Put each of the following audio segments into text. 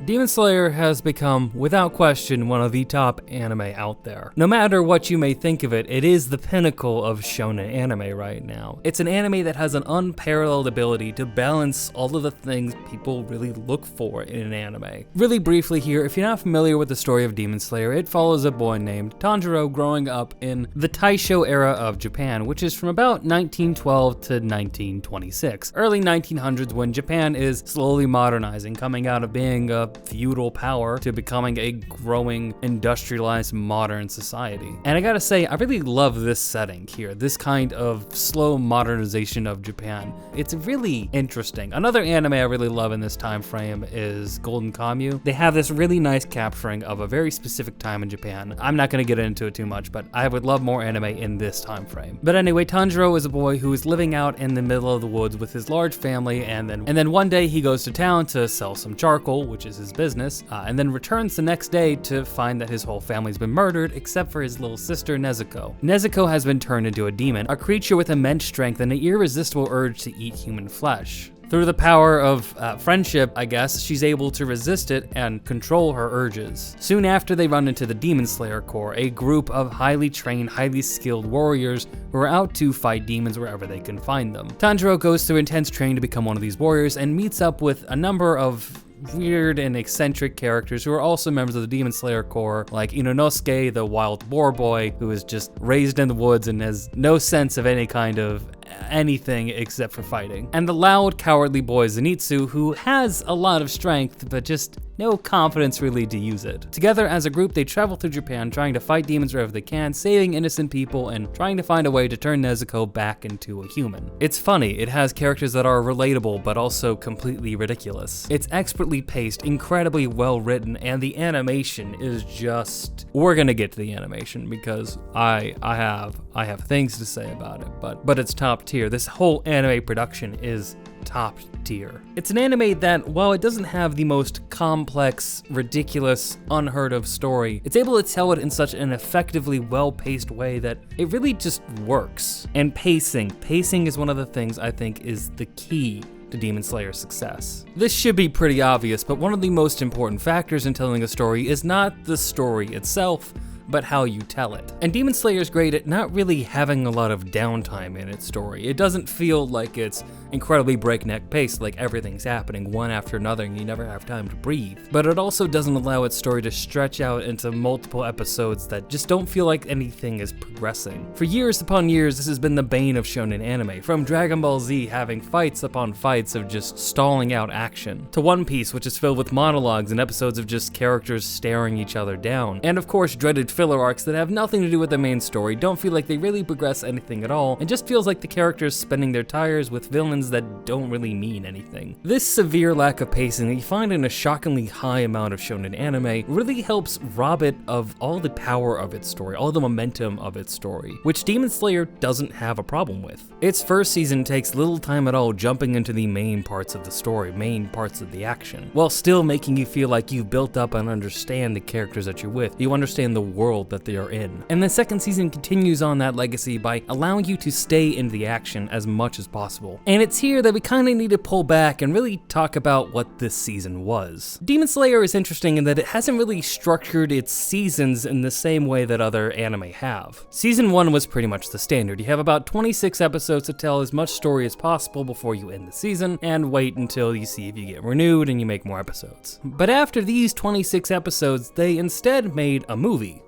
Demon Slayer has become, without question, one of the top anime out there. No matter what you may think of it, it is the pinnacle of shonen anime right now. It's an anime that has an unparalleled ability to balance all of the things people really look for in an anime. Really briefly here, if you're not familiar with the story of Demon Slayer, it follows a boy named Tanjiro growing up in the Taisho era of Japan, which is from about 1912 to 1926. Early 1900s, when Japan is slowly modernizing, coming out of being a feudal power to becoming a growing, industrialized, modern society. And I gotta say, I really love this setting here, this kind of slow modernization of Japan. It's really interesting. Another anime I really love in this time frame is Golden Kamuy. They have this really nice capturing of a very specific time in Japan. I'm not gonna get into it too much, but I would love more anime in this time frame. But anyway, Tanjiro is a boy who is living out in the middle of the woods with his large family, and then one day he goes to town to sell some charcoal, which is his business, and then returns the next day to find that his whole family's been murdered except for his little sister Nezuko. Nezuko has been turned into a demon, a creature with immense strength and an irresistible urge to eat human flesh. Through the power of friendship, I guess, she's able to resist it and control her urges. Soon after, they run into the Demon Slayer Corps, a group of highly trained, highly skilled warriors who are out to fight demons wherever they can find them. Tanjiro goes through intense training to become one of these warriors and meets up with a number of weird and eccentric characters who are also members of the Demon Slayer Corps, like Inonosuke, the wild boar boy, who is just raised in the woods and has no sense of any kind of anything except for fighting. And the loud, cowardly boy Zenitsu, who has a lot of strength, but just no confidence really to use it. Together as a group, they travel through Japan trying to fight demons wherever they can, saving innocent people, and trying to find a way to turn Nezuko back into a human. It's funny, it has characters that are relatable, but also completely ridiculous. It's expertly paced, incredibly well written, and the animation is just... We're gonna get to the animation because I have things to say about it, but it's top tier. This whole anime production is top tier. It's an anime that, while it doesn't have the most complex, ridiculous, unheard of story, it's able to tell it in such an effectively well-paced way that it really just works. And pacing is one of the things I think is the key to Demon Slayer's success. This should be pretty obvious, but one of the most important factors in telling a story is not the story itself, but how you tell it. And Demon Slayer's great at not really having a lot of downtime in its story. It doesn't feel like it's incredibly breakneck paced, like everything's happening one after another and you never have time to breathe. But it also doesn't allow its story to stretch out into multiple episodes that just don't feel like anything is progressing. For years upon years, this has been the bane of shonen anime, from Dragon Ball Z having fights upon fights of just stalling out action, to One Piece, which is filled with monologues and episodes of just characters staring each other down, and of course dreaded filler arcs that have nothing to do with the main story, don't feel like they really progress anything at all, and just feels like the characters spinning their tires with villains that don't really mean anything. This severe lack of pacing that you find in a shockingly high amount of shonen anime really helps rob it of all the power of its story, all the momentum of its story, which Demon Slayer doesn't have a problem with. Its first season takes little time at all jumping into the main parts of the story, main parts of the action, while still making you feel like you've built up and understand the characters that you're with. You understand the world that they are in. And the second season continues on that legacy by allowing you to stay in the action as much as possible. And it's here that we kind of need to pull back and really talk about what this season was. Demon Slayer is interesting in that it hasn't really structured its seasons in the same way that other anime have. Season 1 was pretty much the standard. You have about 26 episodes to tell as much story as possible before you end the season, and wait until you see if you get renewed and you make more episodes. But after these 26 episodes, they instead made a movie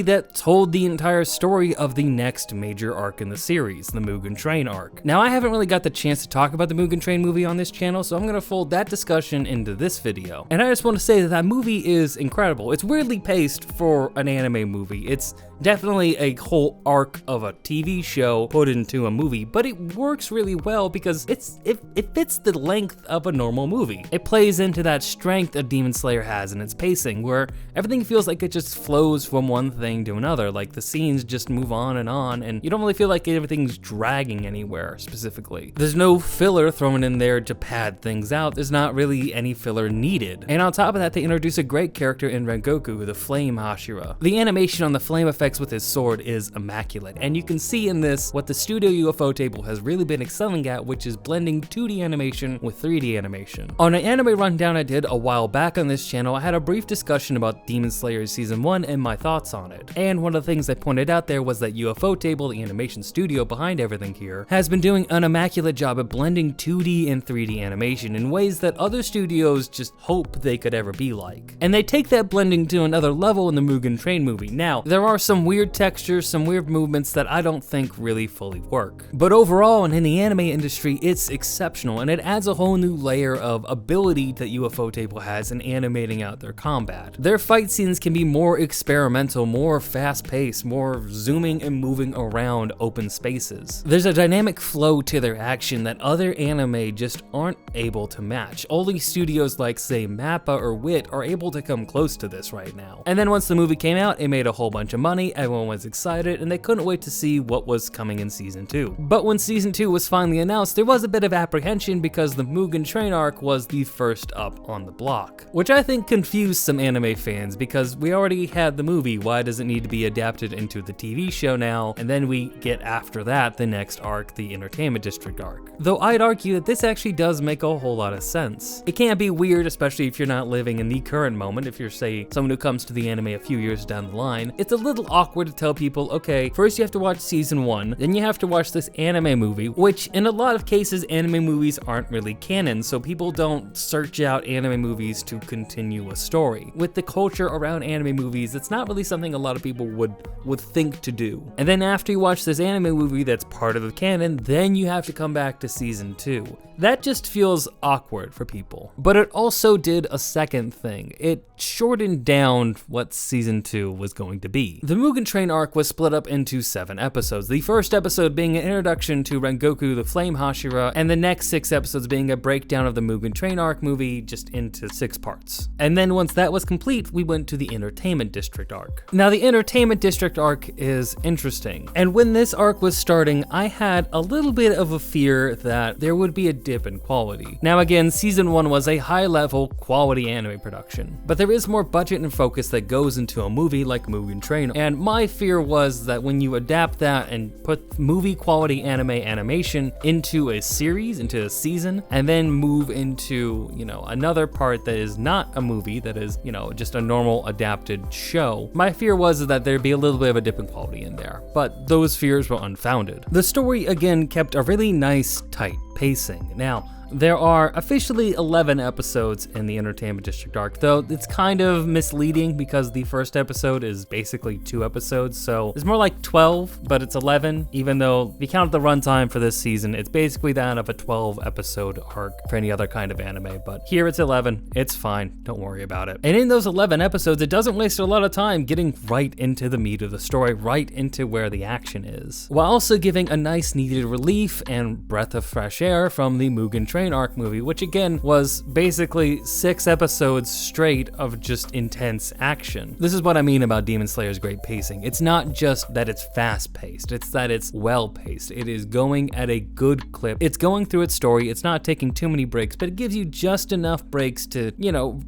that told the entire story of the next major arc in the series, the Mugen Train Arc. Now, I haven't really got the chance to talk about the Mugen Train movie on this channel, so I'm gonna fold that discussion into this video. And I just want to say that that movie is incredible. It's weirdly paced for an anime movie. It's definitely a whole arc of a TV show put into a movie, but it works really well because it fits the length of a normal movie. It plays into that strength that Demon Slayer has in its pacing, where everything feels like it just flows from one thing to another, like the scenes just move on, and you don't really feel like everything's dragging anywhere specifically. There's no filler thrown in there to pad things out. There's not really any filler needed. And on top of that, they introduce a great character in Rengoku, the Flame Hashira. The animation on the flame effect effects with his sword is immaculate, and you can see in this what the Studio UFO table has really been excelling at, which is blending 2D animation with 3D animation. On an anime rundown I did a while back on this channel, I had a brief discussion about Demon Slayer Season 1 and my thoughts on it. And one of the things I pointed out there was that UFO table, the animation studio behind everything here, has been doing an immaculate job at blending 2D and 3D animation in ways that other studios just hope they could ever be like. And they take that blending to another level in the Mugen Train movie. Now, there are some weird textures, some weird movements that I don't think really fully work. But overall, and in the anime industry, it's exceptional, and it adds a whole new layer of ability that UFO table has in animating out their combat. Their fight scenes can be more experimental, more fast-paced, more zooming and moving around open spaces. There's a dynamic flow to their action that other anime just aren't able to match. Only studios like, say, MAPPA or WIT are able to come close to this right now. And then once the movie came out, it made a whole bunch of money, everyone was excited, and they couldn't wait to see what was coming in Season 2. But when Season 2 was finally announced, there was a bit of apprehension because the Mugen Train Arc was the first up on the block, which I think confused some anime fans because we already had the movie, why does it need to be adapted into the TV show now? And then we get after that the next arc, the Entertainment District arc. Though I'd argue that this actually does make a whole lot of sense. It can't be weird, especially if you're not living in the current moment. If you're, say, someone who comes to the anime a few years down the line, it's a little awkward to tell people, okay, first you have to watch Season 1, then you have to watch this anime movie, which in a lot of cases, anime movies aren't really canon, so people don't search out anime movies to continue a story. With the culture around anime movies, it's not really something a lot of people would think to do. And then after you watch this anime movie that's part of the canon, then you have to come back to Season 2. That just feels awkward for people. But it also did a second thing. It shortened down what Season 2 was going to be. The Mugen Train Arc was split up into 7 episodes, the first episode being an introduction to Rengoku the Flame Hashira, and the next 6 episodes being a breakdown of the Mugen Train Arc movie just into 6 parts. And then once that was complete, we went to the Entertainment District arc. Now the Entertainment District arc is interesting, and when this arc was starting, I had a little bit of a fear that there would be a dip in quality. Now again, Season 1 was a high-level, quality anime production, but there is more budget and focus that goes into a movie like Mugen Train, and my fear was that when you adapt that and put movie-quality animation into a series, into a season, and then move into, another part that is not a movie, that is, just a normal adapted show, my fear was that there'd be a little bit of a dip in quality in there, but those fears were unfounded. The story, again, kept a really nice, tight pacing. Now, there are officially 11 episodes in the Entertainment District arc, though it's kind of misleading because the first episode is basically 2 episodes, so it's more like 12, but it's 11, even though if you count the runtime for this season, it's basically that of a 12-episode arc for any other kind of anime, but here it's 11, it's fine, don't worry about it. And in those 11 episodes, it doesn't waste a lot of time getting right into the meat of the story, right into where the action is, while also giving a nice needed relief and breath of fresh air from the Mugen Train Arc movie, which again was basically 6 episodes straight of just intense action. This is what I mean about Demon Slayer's great pacing. It's not just that it's fast-paced, it's that it's well-paced. It is going at a good clip. It's going through its story, it's not taking too many breaks, but it gives you just enough breaks to,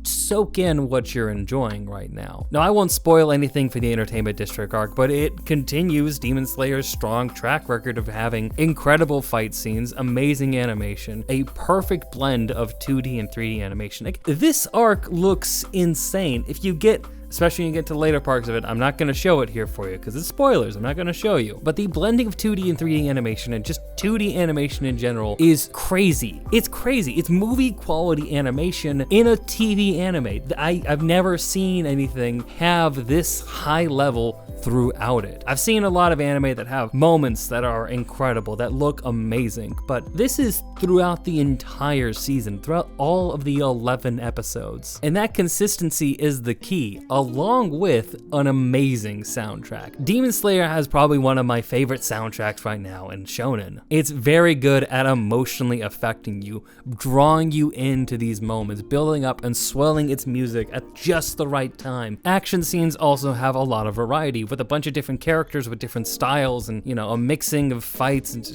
soak in what you're enjoying right now. Now, I won't spoil anything for the Entertainment District arc, but it continues Demon Slayer's strong track record of having incredible fight scenes, amazing animation, a perfect blend of 2D and 3D animation. Like, this arc looks insane. Especially when you get to later parts of it, I'm not going to show it here for you because it's spoilers, I'm not going to show you. But the blending of 2D and 3D animation and just 2D animation in general is crazy. It's crazy. It's movie quality animation in a TV anime. I've never seen anything have this high level throughout it. I've seen a lot of anime that have moments that are incredible, that look amazing, but this is throughout the entire season, throughout all of the 11 episodes. And that consistency is the key, along with an amazing soundtrack. Demon Slayer has probably one of my favorite soundtracks right now in shonen. It's very good at emotionally affecting you, drawing you into these moments, building up and swelling its music at just the right time. Action scenes also have a lot of variety, with a bunch of different characters with different styles and, a mixing of fights, and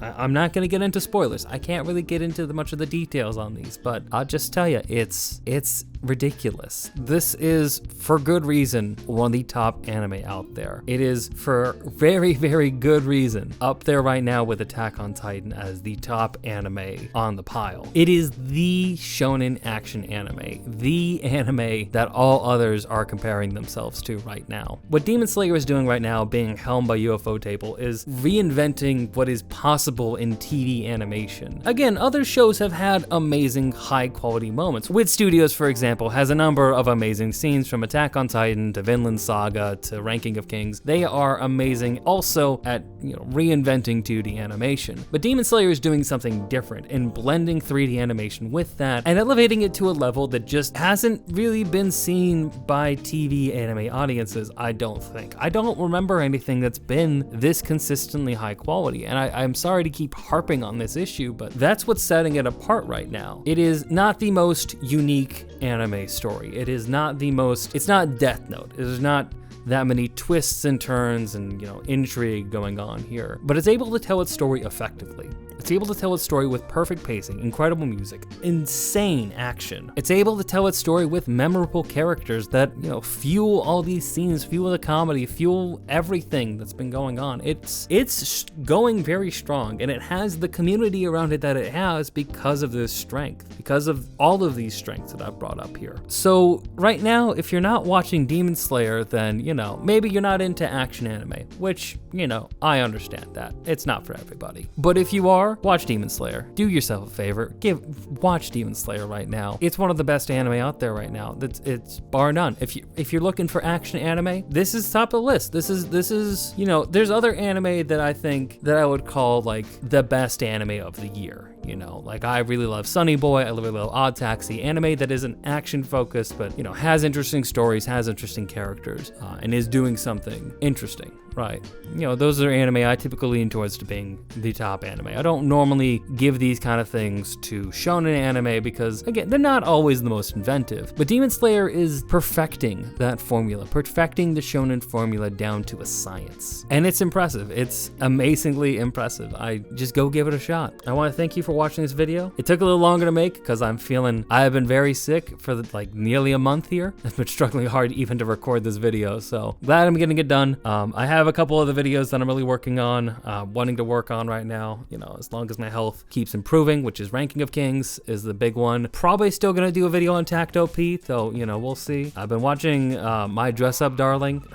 I'm not gonna get into spoilers. I can't really get into much of the details on these, but I'll just tell you, it's ridiculous. This is, for good reason, one of the top anime out there. It is, for very, very good reason, up there right now with Attack on Titan as the top anime on the pile. It is the shonen action anime, the anime that all others are comparing themselves to right now. What Demon Slayer is doing right now, being helmed by UFO Table, is reinventing what is possible in TV animation. Again, other shows have had amazing high-quality moments. Wit Studios, for example, has a number of amazing scenes, from Attack on Titan to Vinland Saga to Ranking of Kings. They are amazing also at, reinventing 2D animation. But Demon Slayer is doing something different in blending 3D animation with that and elevating it to a level that just hasn't really been seen by TV anime audiences, I don't think. I don't remember anything that's been this consistently high quality, and I'm sorry to keep harping on this issue, but that's what's setting it apart right now. It is not the most unique anime story. It is not the most, it's not Death Note. It is not that many twists and turns and, intrigue going on here, but it's able to tell its story effectively. It's able to tell its story with perfect pacing, incredible music, insane action. It's able to tell its story with memorable characters that, fuel all these scenes, fuel the comedy, fuel everything that's been going on. It's going very strong, and it has the community around it that it has because of this strength, because of all of these strengths that I've brought up here. So right now, if you're not watching Demon Slayer, then, maybe you're not into action anime, which, I understand that. It's not for everybody. But if you are, watch Demon Slayer. Do yourself a favor. Watch Demon Slayer right now. It's one of the best anime out there right now. It's bar none. If you're looking for action anime, this is top of the list. This is there's other anime that I think that I would call like the best anime of the year. Like I really love Sunny Boy, I really love Odd Taxi, anime that isn't action focused, but has interesting stories, has interesting characters, and is doing something interesting, right? Those are anime I typically lean towards to being the top anime. I don't normally give these kind of things to shonen anime because, again, they're not always the most inventive, but Demon Slayer is perfecting that formula, perfecting the shonen formula down to a science. And it's impressive. It's amazingly impressive. I just go give it a shot. I want to thank you for watching this video. It took a little longer to make because I have been very sick for nearly a month here. I've been struggling hard even to record this video, so glad I'm getting it done. I have a couple of the videos that I'm really working on, wanting to work on right now, as long as my health keeps improving, which is Ranking of Kings is the big one. Probably still gonna do a video on Tacto Pete, though, we'll see. I've been watching My Dress Up Darling.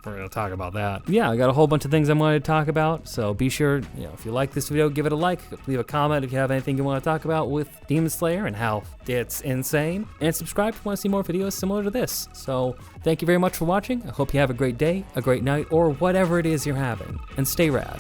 We're gonna talk about that. Yeah, I got a whole bunch of things I'm going to talk about, so be sure, if you like this video, give it a like, leave a comment if you have anything you want to talk about with Demon Slayer and how it's insane, and subscribe if you want to see more videos similar to this. So thank you very much for watching. I hope you have a great day, a great night, or whatever it is you're having, and stay rad.